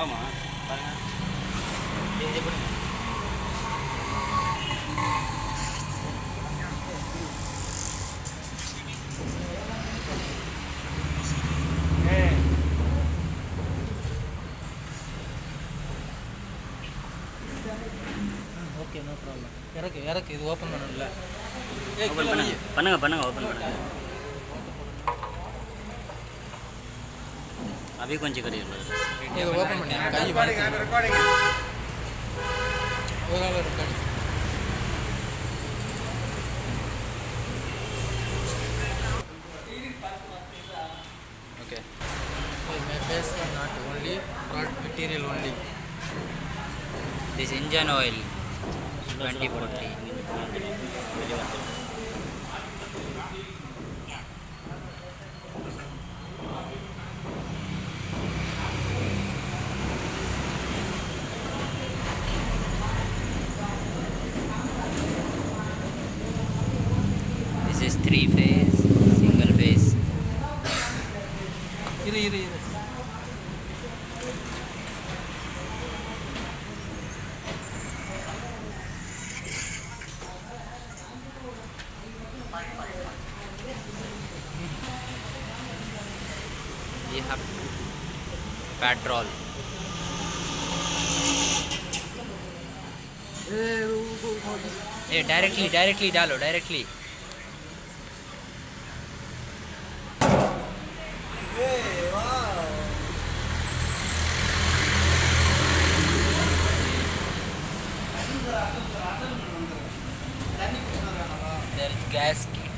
ஆமா பாருங்க இது எப்படி ஓகே நோ ப்ராப்ளம் இறக்கு இது ஓப்பன் பண்ணல ஓப்பன் பண்ணுங்க ஓப்பன் பண்ணுங்க अभी कौन सी करिए இது ஓப்பன் பண்ணி கை ரெக்கார்டிங் ஓரளவு recording okay my face are not only product material only. This engine oil 2040 This is 3-phase, single phase. இரு We have petrol. डायरेक्टली डालो directly there is gas kit.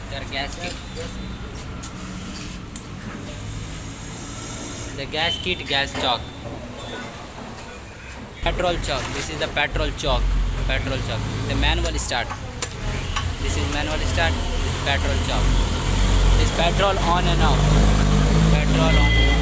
There gas kit. The gas kit, gas chalk, petrol chalk. This is the petrol chalk. The manual start. This is manual start. This is petrol chalk. This petrol on and off. Petrol on.